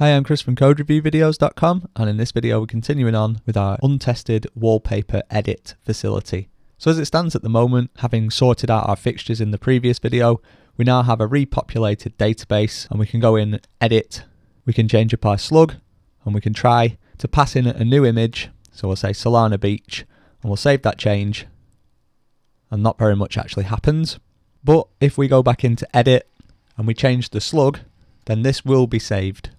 Hi, I'm Chris from CodeReviewVideos.com, and in this video we're continuing on with our untested wallpaper edit facility. So as it stands at the moment, having sorted out our fixtures in the previous video, we now have a repopulated database and we can go in, edit, we can change up our slug, and we can try to pass in a new image. So we'll say Solana Beach, and we'll save that change, and not very much actually happens. But if we go back into edit and we change the slug, then this will be saved.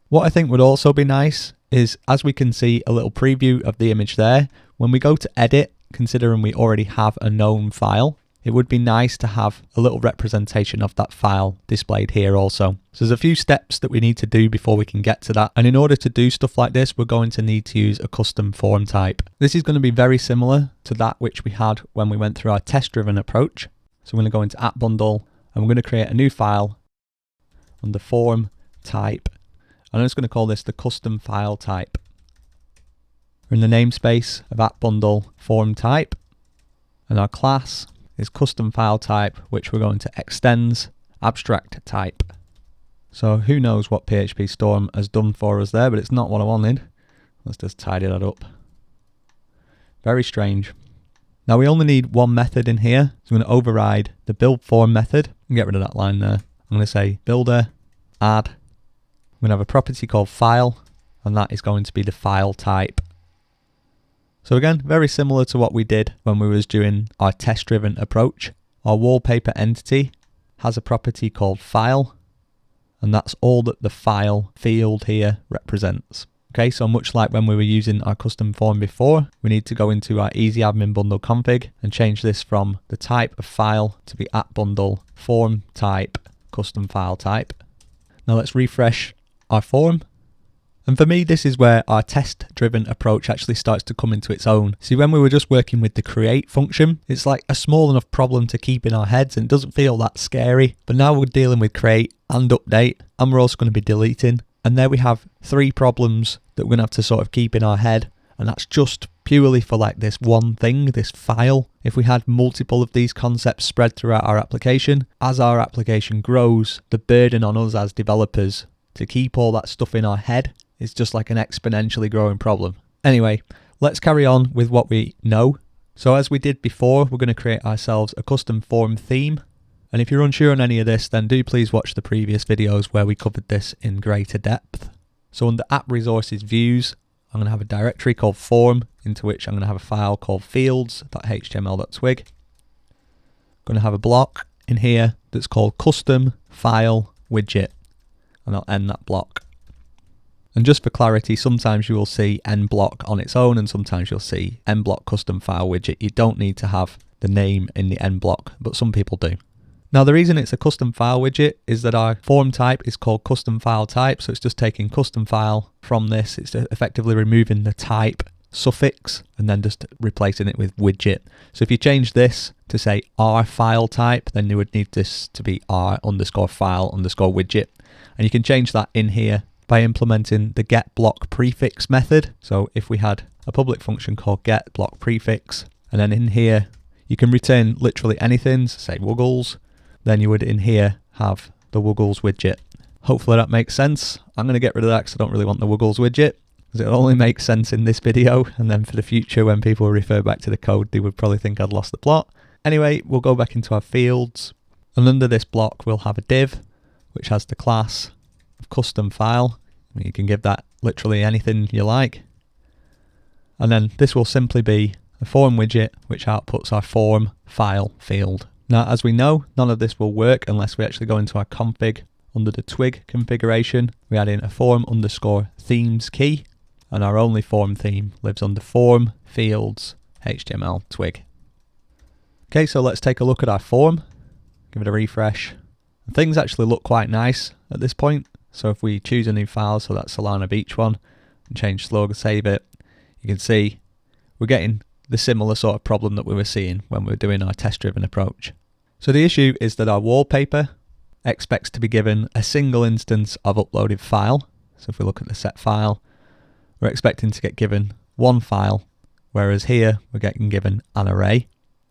What I think would also be nice is, as we can see a little preview of the image there, when we go to edit, considering we already have a known file, it would be nice to have a little representation of that file displayed here also. So there's a few steps that we need to do before we can get to that. And in order to do stuff like this, we're going to need to use a custom form type. This is going to be very similar to that which we had when we went through our test-driven approach. So we're going to go into AppBundle and we're going to create a new file under form type. I'm just going to call this the custom file type. We're in the namespace of AppBundle form type, and our class is custom file type, which we're going to extends abstract type. So who knows what PHP Storm has done for us there, but it's not what I wanted. Let's just tidy that up. Very strange. Now we only need one method in here, so I'm going to override the build form method and get rid of that line there. I'm going to say builder add. I'm going to have a property called file, and that is going to be the file type. So again, very similar to what we did when we was doing our test-driven approach. Our wallpaper entity has a property called file, and that's all that the file field here represents. Okay, so much like when we were using our custom form before, we need to go into our EasyAdminBundle config and change this from the type of file to be AppBundle form type custom file type. Now let's refresh our form. And for me, this is where our test-driven approach actually starts to come into its own. See, when we were just working with the create function, it's like a small enough problem to keep in our heads and it doesn't feel that scary. But now we're dealing with create and update, and we're also going to be deleting. And there we have three problems that we're going to have to sort of keep in our head. And that's just purely for like this one thing, this file. If we had multiple of these concepts spread throughout our application, as our application grows, the burden on us as developers to keep all that stuff in our head is just like an exponentially growing problem. Anyway, let's carry on with what we know. So as we did before, we're going to create ourselves a custom form theme. And if you're unsure on any of this, then do please watch the previous videos where we covered this in greater depth. So under app resources views, I'm going to have a directory called form, into which I'm going to have a file called fields.html.twig. I'm going to have a block in here that's called custom file widget, and I'll end that block. And just for clarity, sometimes you will see end block on its own, and sometimes you'll see end block custom file widget. You don't need to have the name in the end block, but some people do. Now the reason it's a custom file widget is that our form type is called custom file type, so it's just taking custom file from this. It's effectively removing the type suffix and then just replacing it with widget. So if you change this to say r file type, then you would need this to be r underscore file underscore widget. And you can change that in here by implementing the getBlock prefix method. So if we had a public function called getBlock prefix, and then in here you can return literally anything, so say wuggles, then you would in here have the wuggles widget. Hopefully that makes sense. I'm going to get rid of that because I don't really want the wuggles widget, because it'll only make sense in this video, and then for the future when people refer back to the code they would probably think I'd lost the plot. Anyway, we'll go back into our fields, and under this block we'll have a div which has the class of custom file. You can give that literally anything you like. And then this will simply be a form widget which outputs our form file field. Now as we know, none of this will work unless we actually go into our config. Under the twig configuration, we add in a form underscore themes key, and our only form theme lives under form fields HTML twig. Okay, so let's take a look at our form, give it a refresh. And things actually look quite nice at this point. So if we choose a new file, so that's Solana Beach one, and change slug, save it, you can see we're getting the similar sort of problem that we were seeing when we were doing our test-driven approach. So the issue is that our wallpaper expects to be given a single instance of uploaded file. So if we look at the set file, we're expecting to get given one file, whereas here we're getting given an array.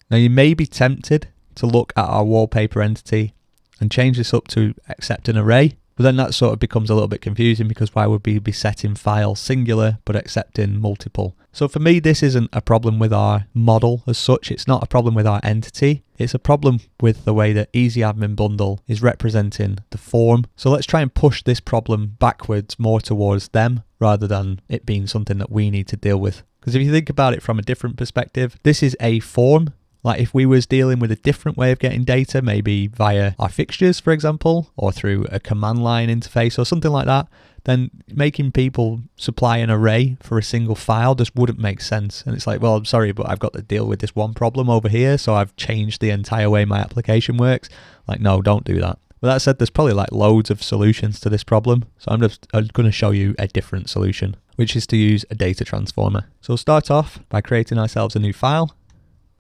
Now you may be tempted to look at our wallpaper entity and change this up to accept an array, But then that sort of becomes a little bit confusing, because why would we be setting file singular but accepting multiple? So for me, this isn't a problem with our model as such. It's not a problem with our entity. It's a problem with the way that EasyAdminBundle is representing the form. So let's try and push this problem backwards more towards them, rather than it being something that we need to deal with. Because if you think about it from a different perspective, this is a form. Like if we was dealing with a different way of getting data, maybe via our fixtures, for example, or through a command line interface or something like that, then making people supply an array for a single file just wouldn't make sense. And it's like, well, I'm sorry, but I've got to deal with this one problem over here, so I've changed the entire way my application works. Like, no, don't do that. But that said, there's probably like loads of solutions to this problem. So I'm going to show you a different solution, which is to use a data transformer. So we'll start off by creating ourselves a new file.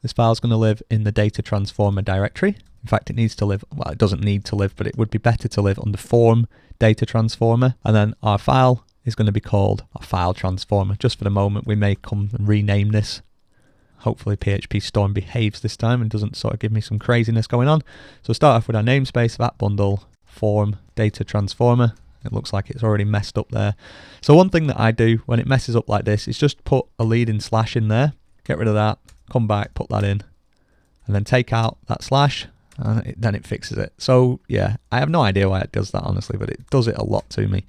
This file is going to live in the data transformer directory. In fact, it needs to live, well, it doesn't need to live, but it would be better to live under form data transformer. And then our file is going to be called our file transformer. Just for the moment, we may come and rename this. Hopefully PHP Storm behaves this time and doesn't sort of give me some craziness going on. So we'll start off with our namespace of @bundle form data transformer. It looks like it's already messed up there. So one thing that I do when it messes up like this is just put a leading slash in there, get rid of that, come back, put that in, and then take out that slash, and then it fixes it. So yeah, I have no idea why it does that, honestly, but it does it a lot to me.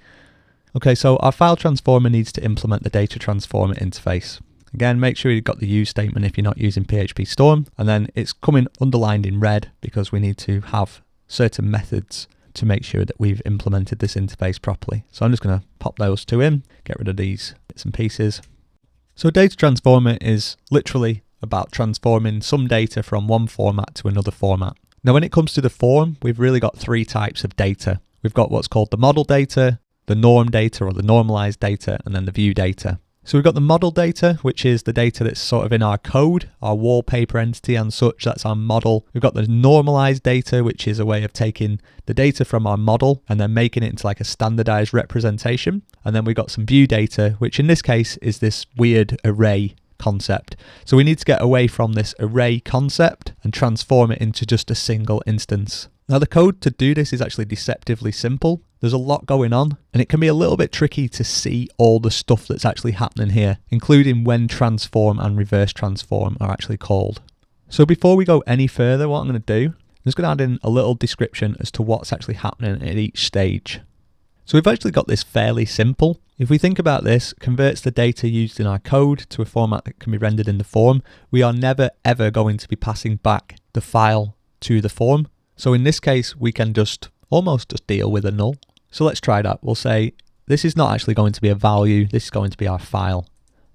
Okay, so our file transformer needs to implement the data transformer interface. Again, make sure you've got the use statement if you're not using PHP Storm, and then it's coming underlined in red because we need to have certain methods to make sure that we've implemented this interface properly. So I'm just going to pop those two in, get rid of these bits and pieces. So data transformer is literally about transforming some data from one format to another format. Now, when it comes to the form, we've really got three types of data. We've got what's called the model data, the norm data or the normalized data, and then the view data. So we've got the model data, which is the data that's sort of in our code, our wallpaper entity and such, that's our model. We've got the normalized data, which is a way of taking the data from our model and then making it into like a standardized representation. And then we've got some view data, which in this case is this weird array concept. So we need to get away from this array concept and transform it into just a single instance. Now the code to do this is actually deceptively simple. There's a lot going on and it can be a little bit tricky to see all the stuff that's actually happening here, including when transform and reverse transform are actually called. So before we go any further, what I'm going to do, I'm just going to add in a little description as to what's actually happening at each stage. So we've actually got this fairly simple. If we think about this, converts the data used in our code to a format that can be rendered in the form. We are never ever going to be passing back the file to the form. So in this case, we can almost just deal with a null. So let's try that. We'll say this is not actually going to be a value. This is going to be our file.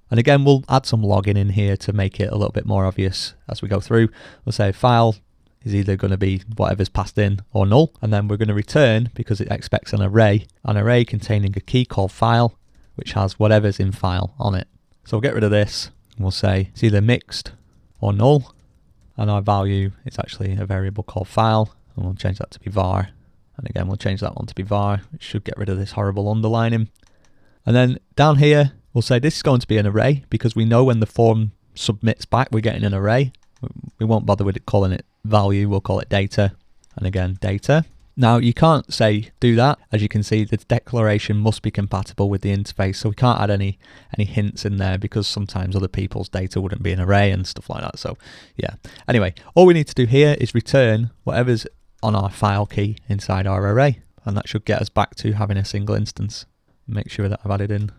And again, we'll add some logging in here to make it a little bit more obvious as we go through. We'll say file is either going to be whatever's passed in or null. And then we're going to return, because it expects an array containing a key called file, which has whatever's in file on it. So we'll get rid of this. And we'll say it's either mixed or null. And our value is actually a variable called file. And we'll change that to be var. And again, we'll change that one to be var. It should get rid of this horrible underlining. And then down here, we'll say this is going to be an array, because we know when the form submits back, we're getting an array. We won't bother with calling it value, we'll call it data. And again, data. Now you can't say do that. As you can see, the declaration must be compatible with the interface, so we can't add any hints in there, because sometimes other people's data wouldn't be an array and stuff like that. So yeah, anyway, all we need to do here is return whatever's on our file key inside our array, and that should get us back to having a single instance. Make sure that I've added in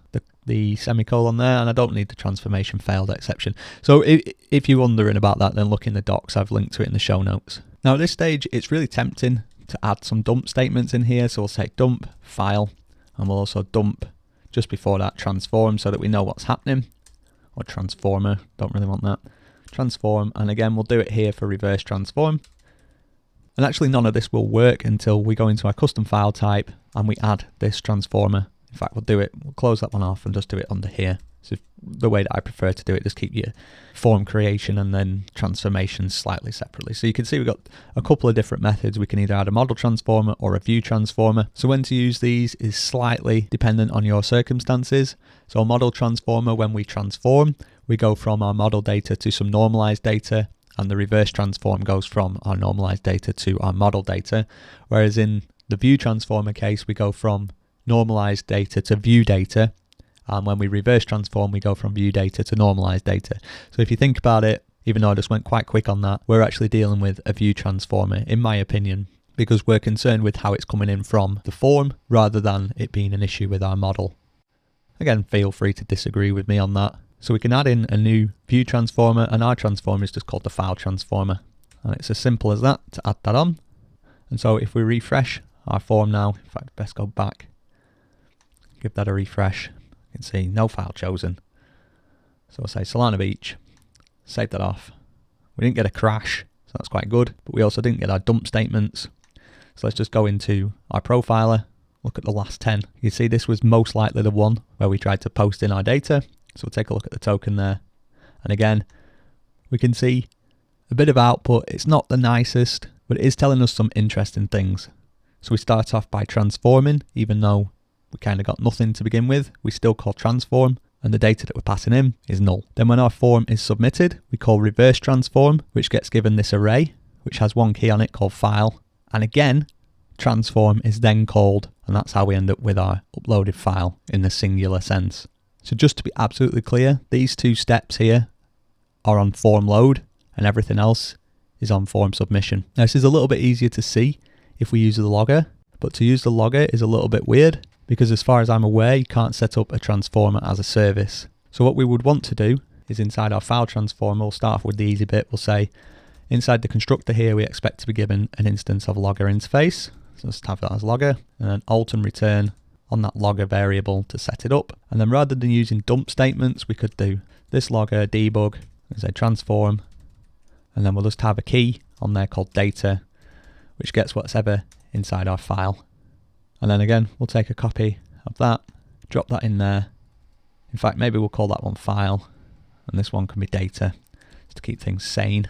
the semicolon there, and I don't need the transformation failed exception. So if you're wondering about that, then look in the docs. I've linked to it in the show notes. Now at this stage, it's really tempting to add some dump statements in here. So we'll say dump file, and we'll also dump just before that transform, so that we know what's happening. Or transformer, don't really want that. Transform, and again, we'll do it here for reverse transform. And actually none of this will work until we go into our custom file type and we add this transformer. In fact, we'll close that one off and just do it under here. So the way that I prefer to do it, just keep your form creation and then transformation slightly separately. So you can see we've got a couple of different methods. We can either add a model transformer or a view transformer. So when to use these is slightly dependent on your circumstances. So a model transformer, when we transform, we go from our model data to some normalized data, and the reverse transform goes from our normalized data to our model data. Whereas in The view transformer case, we go from normalized data to view data. And when we reverse transform, we go from view data to normalized data. So if you think about it, even though I just went quite quick on that, we're actually dealing with a view transformer, in my opinion, because we're concerned with how it's coming in from the form rather than it being an issue with our model. Again, feel free to disagree with me on that. So we can add in a new view transformer, and our transformer is just called the file transformer. And it's as simple as that to add that on. And so if we refresh our form now, in fact, best go back, give that a refresh. You can see no file chosen. So we'll say Solana Beach, save that off. We didn't get a crash, so that's quite good, but we also didn't get our dump statements. So let's just go into our profiler, look at the last 10. You can see this was most likely the one where we tried to post in our data. So we'll take a look at the token there. And again, we can see a bit of output. It's not the nicest, but it is telling us some interesting things. So we start off by transforming, even though we kind of got nothing to begin with, we still call transform, and the data that we're passing in is null. Then when our form is submitted, we call reverse transform, which gets given this array, which has one key on it called file. And again, transform is then called, and that's how we end up with our uploaded file in the singular sense. So just to be absolutely clear, these two steps here are on form load, and everything else is on form submission. Now this is a little bit easier to see if we use the logger, but to use the logger is a little bit weird, because as far as I'm aware, you can't set up a transformer as a service. So what we would want to do is inside our file transformer, we'll start off with the easy bit. We'll say inside the constructor here, we expect to be given an instance of logger interface. So let's have that as logger, and then alt and return on that logger variable to set it up. And then rather than using dump statements, we could do this logger debug and say transform, and then we'll just have a key on there called data, which gets what's ever inside our file. And then again, we'll take a copy of that, drop that in there. In fact, maybe we'll call that one file, and this one can be data, just to keep things sane.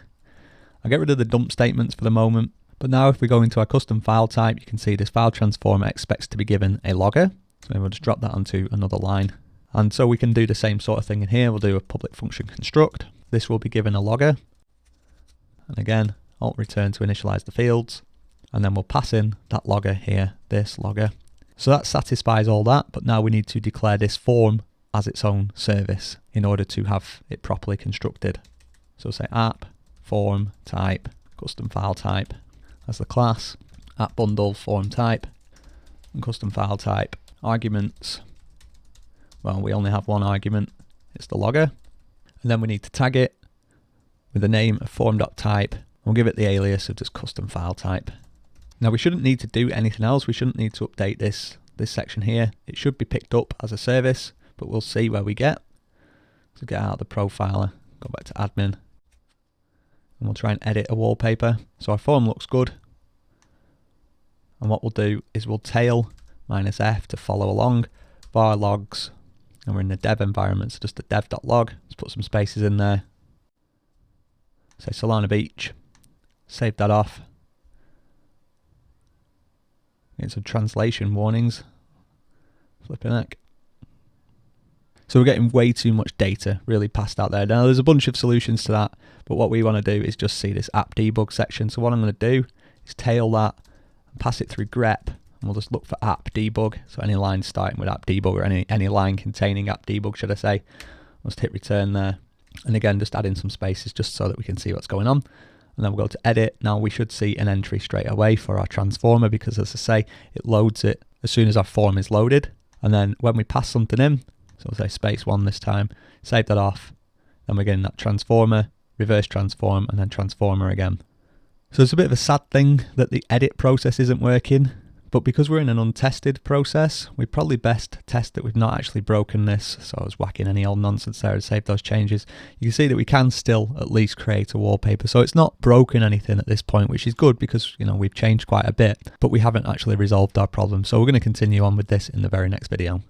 I'll get rid of the dump statements for the moment. But now if we go into our custom file type, you can see this file transformer expects to be given a logger. So we'll just drop that onto another line. And so we can do the same sort of thing in here. We'll do a public function construct. This will be given a logger. And again, alt return to initialize the fields. And then we'll pass in that logger here, this logger. So that satisfies all that, but now we need to declare this form as its own service in order to have it properly constructed. So we'll say app, form, type, custom file type as the class, app bundle, form type, and custom file type. Arguments, well, we only have one argument, it's the logger. And then we need to tag it with the name of form.type. We'll give it the alias of just custom file type. Now we shouldn't need to do anything else. We shouldn't need to update this section here. It should be picked up as a service, but we'll see where we get. So get out of the profiler, go back to admin, and we'll try and edit a wallpaper. So our form looks good. And what we'll do is we'll tail -f to follow along, var logs, and we're in the dev environment, so just the dev.log. Let's put some spaces in there. Say Solana Beach, save that off. Get some translation warnings. Flipping heck. So we're getting way too much data really passed out there. Now there's a bunch of solutions to that, but what we want to do is just see this app debug section. So what I'm going to do is tail that and pass it through grep, and we'll just look for app debug. So any line starting with app debug, or any line containing app debug, should I say. We'll just hit return there. And again, just add in some spaces just so that we can see what's going on. And then we'll go to edit. Now we should see an entry straight away for our transformer, because as I say, it loads it as soon as our form is loaded. And then when we pass something in, so we'll say space 1 this time, save that off, then we're getting that transformer, reverse transform, and then transformer again. So it's a bit of a sad thing that the edit process isn't working, but because we're in an untested process, we probably best test that we've not actually broken this. So I was whacking any old nonsense there to save those changes. You can see that we can still at least create a wallpaper. So it's not broken anything at this point, which is good because, you know, we've changed quite a bit, but we haven't actually resolved our problem. So we're going to continue on with this in the very next video.